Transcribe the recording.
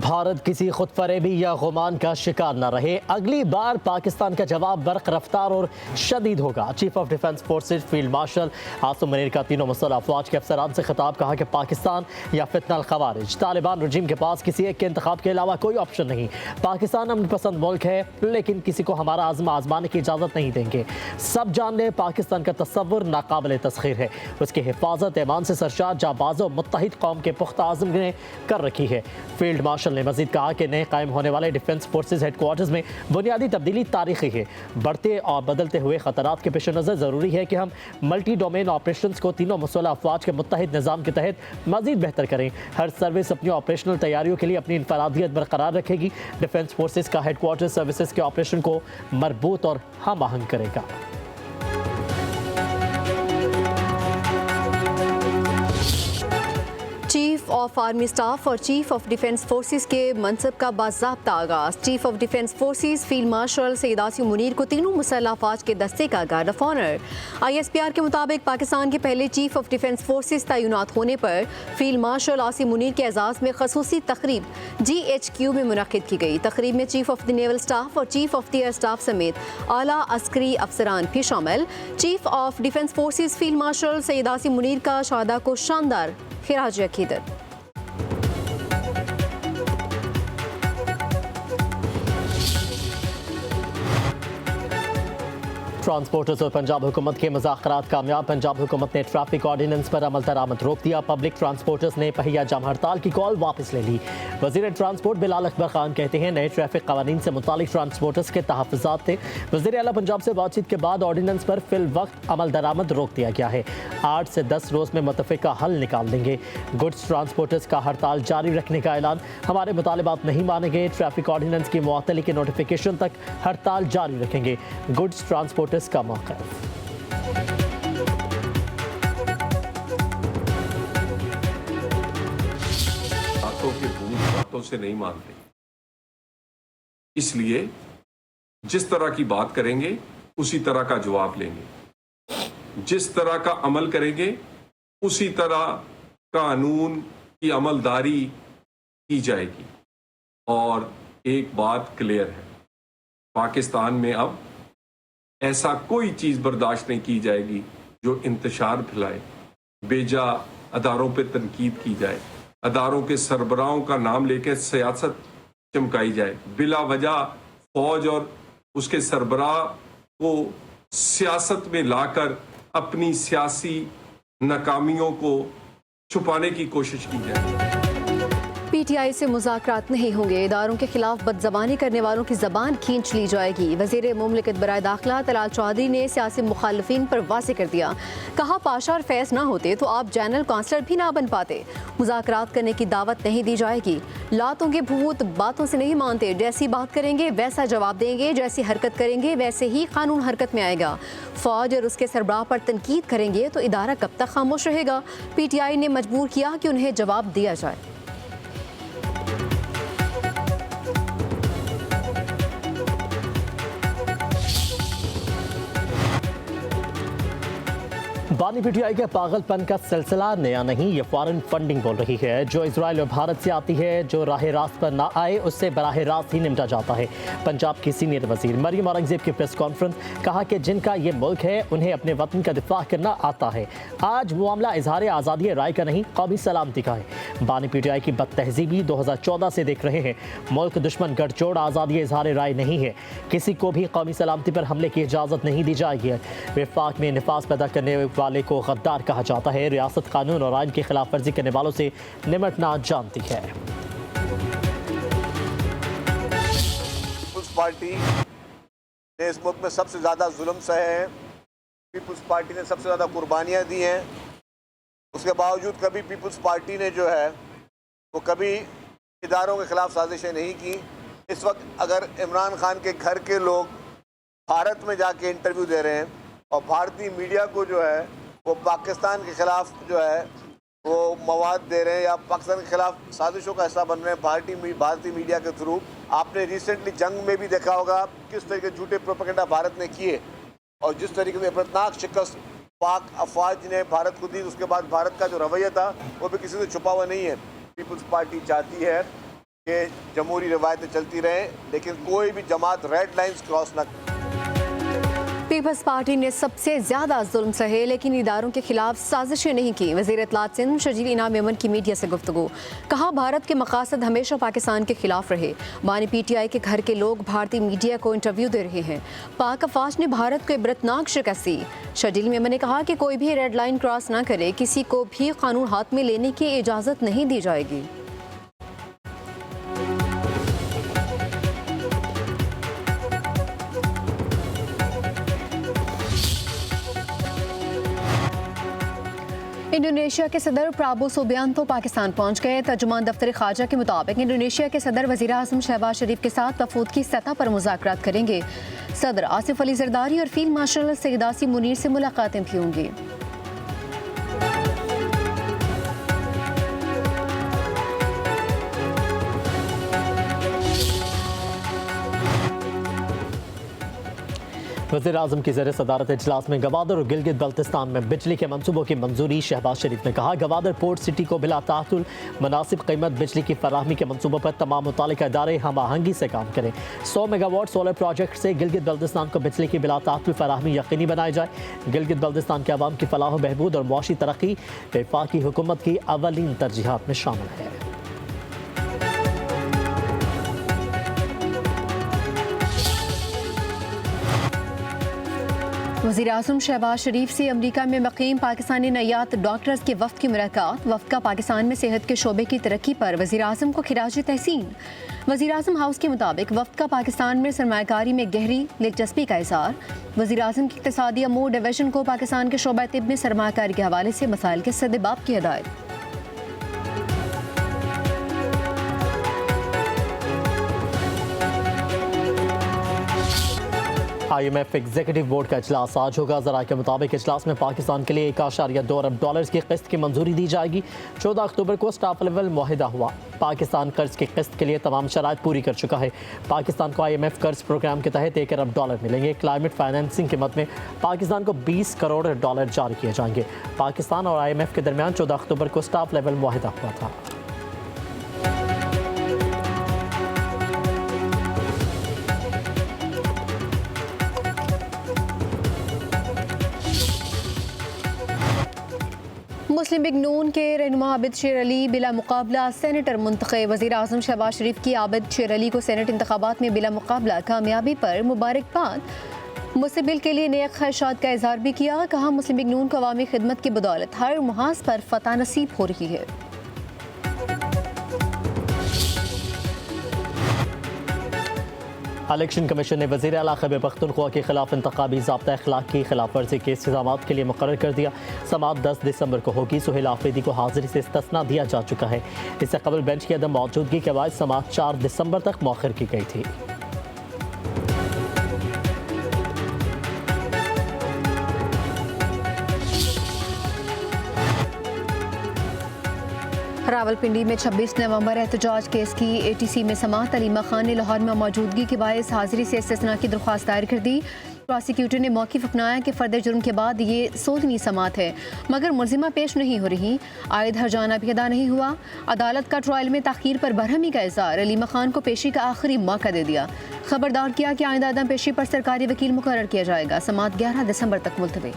भारत किसी खुद फरेबी या गुमान का शिकार न रहे। अगली बार पाकिस्तान का जवाब बर्क रफ्तार और शदीद होगा। Chief of defence forces field marshal Asim Munir का तीनों मुसल्लह अफवाज के अफसरान से खिताब। कहा कि पाकिस्तान या फितना खवारिज तालिबान रजीम के पास किसी एक के इंतखाब के अलावा कोई ऑप्शन नहीं। पाकिस्तान अमन पसंद मुल्क है, लेकिन किसी को हमारा आज़मा आजमाने की इजाज़त नहीं देंगे। सब जान लें, पाकिस्तान का तस्वुर नाकाबिल तस्खीर है। उसकी हिफाजत ईमान से सरशार जाबाज़ मुत्तहिद कौम के पुख्ता आज़म ने कर रखी है। फील्ड मार्शल ने मजीद कहा कि नए कायम होने वाले डिफेंस फोर्सेज हेडक्वार्टर्स में बुनियादी तब्दीली तारीखी है। बढ़ते और बदलते हुए खतरात के पेश नज़र ज़रूरी है कि हम मल्टी डोमेन ऑपरेशन को तीनों मुसल्लह अफवाज के मुत्तहिद निज़ाम के तहत मजीद बेहतर करें। हर सर्विस अपनी ऑपरेशनल तैयारियों के लिए अपनी इनफरादियत बरकरार रखेगी। डिफेंस फोर्सेज का हेडक्वार्टर सर्विसेज के ऑपरेशन को मरबूत और हम आहंग करेगा। चीफ ऑफ आर्मी स्टाफ और चीफ ऑफ डिफेंस फोर्सेस के मनसब का बाज़ाब्ता आगाज़। Chief of defence forces field marshal Syed Asim Munir को तीनों मुसल्लह अफवाज के दस्ते का गार्ड ऑफ ऑनर। ISPR के मुताबिक पाकिस्तान के पहले चीफ ऑफ डिफेंस फोर्सेस तैनात होने पर फील्ड मार्शल आसिम मुनीर के एजाज़ में खसूसी तकरीब GHQ में मुनक़िद की गई। तकरीब में chief of the naval staff और chief of the air staff समेत आला अस्करी अफसरान भी शामिल। Chief of defence forces field marshal Syed Asim Munir का शहादा को शानदार खिराज अकीदत। ट्रांसपोर्टर्स और पंजाब हुकूमत के मुज़ाकरात कामयाब। पंजाब हुकूमत ने ट्रैफिक ऑर्डिनेंस पर अमल दरामद रोक दिया। पब्लिक ट्रांसपोर्टर्स ने पहिया जाम हड़ताल की कॉल वापस ले ली। वज़ीर ट्रांसपोर्ट बिलाल अकबर खान कहते हैं नए ट्रैफिक कवानीन से मुतालिक ट्रांसपोर्टर्स के तहफ़्फ़ुज़ात थे। वज़ीर आला पंजाब से बातचीत के बाद ऑर्डिनेंस पर फिल वक्त अमल दरामद रोक दिया गया है। 8 से 10 रोज़ में मुतफ़िका हल निकाल देंगे। गुड्स ट्रांसपोर्टर्स का हड़ताल जारी रखने का ऐलान। हमारे मुतालिबात नहीं मानेंगे। ट्रैफिक ऑर्डिनेंस की मुअत्तली के नोटिफिकेशन तक हड़ताल जारी रखेंगे। गुड्स ट्रांसपोर्टर्स का मौक़िफ़। बातों के भूत बातों से नहीं मानते, इसलिए जिस तरह की बात करेंगे उसी तरह का जवाब लेंगे। जिस तरह का अमल करेंगे उसी तरह कानून की अमलदारी की जाएगी। और एक बात क्लियर है, पाकिस्तान में अब ऐसा कोई चीज़ बर्दाश्त नहीं की जाएगी जो इंतशार फैलाए, बेजा अदारों पे तनकीद की जाए, अदारों के सरबराहों का नाम लेके सियासत चमकाई जाए, बिला वजह फौज और उसके सरबराह को सियासत में लाकर अपनी सियासी नाकामियों को छुपाने की कोशिश की जाए। PTI से मुज़ाकरात नहीं होंगे। इदारों के खिलाफ बदज़बानी करने वालों की ज़बान खींच ली जाएगी। वज़ीर मुमलिकत बराए दाखिला तलाल चौधरी ने सियासी मुखालिफिन पर वाज़े कर दिया। कहा पाशा और फैज़ ना होते तो आप जनरल काउंसलर भी ना बन पाते। मुज़ाकरात करने की दावत नहीं दी जाएगी। लातों के भूत बातों से नहीं मानते। जैसी बात करेंगे वैसा जवाब देंगे, जैसी हरकत करेंगे वैसे ही कानून हरकत में आएगा। फौज और उसके सरबराह पर तनकीद करेंगे तो इदारा कब तक खामोश रहेगा। PTI ने मजबूर किया कि उन्हें जवाब दिया जाए। बानी PTI के पागलपन का सिलसिला नया नहीं, ये फॉरेन फंडिंग बोल रही है जो इजराइल और भारत से आती है। जो राह रास्त पर ना आए उससे बराह रास्त ही निपटा जाता है। पंजाब की सीनियर वजीर मरियम औरंगजेब की प्रेस कॉन्फ्रेंस, कहा कि जिनका ये मुल्क है उन्हें अपने वतन का दिफा करना आता है। आज मामला इजहार आज़ादी राय का नहीं, कौमी सलामती का है। बानी PTI की बदतहजीबी 2014 से देख रहे हैं। मुल्क दुश्मन गठजोड़ आज़ादी इजहार राय नहीं है। किसी को भी कौमी सलामती पर हमले की इजाज़त नहीं दी जाएगी। विफाक में निफास पैदा करने वाले को गद्दार कहा जाता है। रियासत कानून और आइन की खिलाफ वर्जी करने वालों से निमटना जानती है। पीपुल्स पार्टी ने इस मुल्क में सबसे ज़्यादा जुल्म सहे हैं। पीपुल्स पार्टी ने सबसे ज़्यादा कुर्बानियाँ दी हैं। उसके बावजूद कभी पीपुल्स पार्टी ने जो है वो कभी इदारों के ख़िलाफ़ साजिशें नहीं की। इस वक्त अगर इमरान खान के घर के लोग भारत में जाके इंटरव्यू दे रहे हैं और भारतीय मीडिया को जो है वो पाकिस्तान के ख़िलाफ़ जो है वो मवाद दे रहे हैं या पाकिस्तान के ख़िलाफ़ साजिशों का हिस्सा बन रहे हैं भारतीय मीडिया के थ्रू। आपने रिसेंटली जंग में भी देखा होगा किस तरह के झूठे प्रोपेगेंडा भारत ने किए और जिस तरीके से अफरतनाक शिकस्त पाक अफवाज ने भारत को दी। उसके बाद भारत का जो रवैया था वो भी किसी से छुपा हुआ नहीं है। पीपल्स पार्टी चाहती है कि जमहूरी रवायतें चलती रहें, लेकिन कोई भी जमात रेड लाइंस क्रॉस न करे। पीपल्स पार्टी ने सबसे ज्यादा जुल्म सहे लेकिन इदारों के खिलाफ साजिशें नहीं की। वज़ीर इत्तलात सिंध शजील इनाम यमन की मीडिया से गुफ्तगू, कहा भारत के मकासद हमेशा पाकिस्तान के खिलाफ रहे। बानी PTI के घर के लोग भारतीय मीडिया को इंटरव्यू दे रहे हैं। पाक अफवाज ने भारत को इबरतनाक शिकस्त दी। शजील यमन ने कहा कि कोई भी रेड लाइन क्रॉस न करे, किसी को भी कानून हाथ में लेने की इजाज़त नहीं दी जाएगी। इंडोनेशिया के सदर प्राबो सुबियांतो पाकिस्तान पहुंच गए। तर्जुमान दफ्तर खारजा के मुताबिक इंडोनेशिया के सदर वज़ीर आज़म शहबाज शरीफ के साथ वफूद की सतह पर मुज़ाकरात करेंगे। सदर आसिफ अली जरदारी और फील्ड मार्शल सैयद आसिम मुनीर से मुलाकातें भी होंगी। वज़ीर आज़म की ज़ेर सदारत इजलास में गवादर और गिलगित बल्तिस्तान में बिजली के मनसूबों की मंजूरी। शहबाज शरीफ ने कहा, गवादर पोर्ट सिटी को बिला तातुल मुनासिब कीमत बिजली की फराहमी के मनसूबों पर तमाम मुतालिका इदारे हम आहंगी से काम करें। 100 मेगावाट सोलर प्रोजेक्ट से गिलगित बल्तिस्तान को बिजली की बिला तातुल फराहमी यकीनी बनाई जाए। गिलगित बल्तिस्तान के अवाम की फलाह बहबूद और मुआशी तरक्की वफाकी हुकूमत की अवलीन तरजीहात में शामिल है। वज़ीर आज़म शहबाज शरीफ से अमरीका में मक़ीम पाकिस्तानी नैयात डॉक्टर्स के वफ़द की मुलाकात। वफ़द का पाकिस्तान में सेहत के शोबे की तरक्की पर वज़ीर आज़म को खिराज तहसीन। वज़ीर आज़म हाउस के मुताबिक वफ़द का पाकिस्तान में सरमायाकारी में गहरी दिलचस्पी का इज़हार। वज़ीर आज़म की इक़्तिसादी अमूर डिवीज़न को पाकिस्तान के शोबा तिब में सरमायाकारी के हवाले से मसाइल के सद्देबाब की हिदायत। IMF एग्जीक्यूटिव बोर्ड का इजलास आज होगा। ज़रा के मुताबिक इजलास में पाकिस्तान के लिए $1.2 अरब की किस्त की मंजूरी दी जाएगी। 14 अक्टूबर को स्टाफ लेवल मुआहिदा हुआ। पाकिस्तान कर्ज की किस्त के लिए तमाम शराइत पूरी कर चुका है। पाकिस्तान को IMF कर्ज प्रोग्राम के तहत $1 अरब मिलेंगे। क्लाइमेट फाइनेंसिंग की मद में पाकिस्तान को $20 करोड़ जारी किए जाएंगे। पाकिस्तान और IMF के दरमियान 14 अक्टूबर को स्टाफ लेवल मुआहिदा हुआ था। मुस्लिम लीग नून के रहनुमा आबिद शेर अली बिला मुकाबला सेनेटर मुंतखब। वज़ीर आज़म शहबाज शरीफ की आबिद शेर अली को सेनेट इंतखाबात में बिला मुकाबला कामयाबी पर मुबारकबाद। मुस्लिम लीग के लिए नेक ख्वाहिशात का इजहार भी किया। कहा, मुस्लिम लीग नून को अवामी खिदमत की बदौलत हर मुहाज पर फतह नसीब हो रही है। इलेक्शन कमीशन ने वज़ीर आला खैबर पख्तूनख्वा के खिलाफ इंतखाबी ज़ाब्ता अखलाक की खिलाफ वर्जी के इंतज़ामात के लिए मुकर्रर कर दिया। समाअत 10 दिसंबर को होगी। सुहेल आफरीदी को हाजिरी से इस्तिस्ना दिया जा चुका है। इससे कबल बेंच की अदम मौजूदगी के बाद समाअत 4 दिसंबर तक मौखर की गई थी। रावलपिंडी में 26 नवंबर एहतजाज केस की ATC में समाअत। अलीमा खान ने लाहौर में मौजूदगी के बायस हाजिरी से इस्तिस्ना की दरख्वास्त दायर कर दी। प्रोसिक्यूटर ने मौक़िफ़ अपनाया कि फ़र्द जुर्म के बाद ये 16वीं समाअत है, मगर मुल्ज़िमा पेश नहीं हो रही। आयद हरजाना भी अदा नहीं हुआ। अदालत का ट्रायल में ताख़ीर पर बरहमी का इज़हार। अलीमा खान को पेशी का आखिरी मौका दे दिया। खबरदार किया कि आइंदा अदम पेशी पर सरकारी वकील मुकर्रर किया जाएगा। समाअत 11 दिसंबर तक मुलतवी।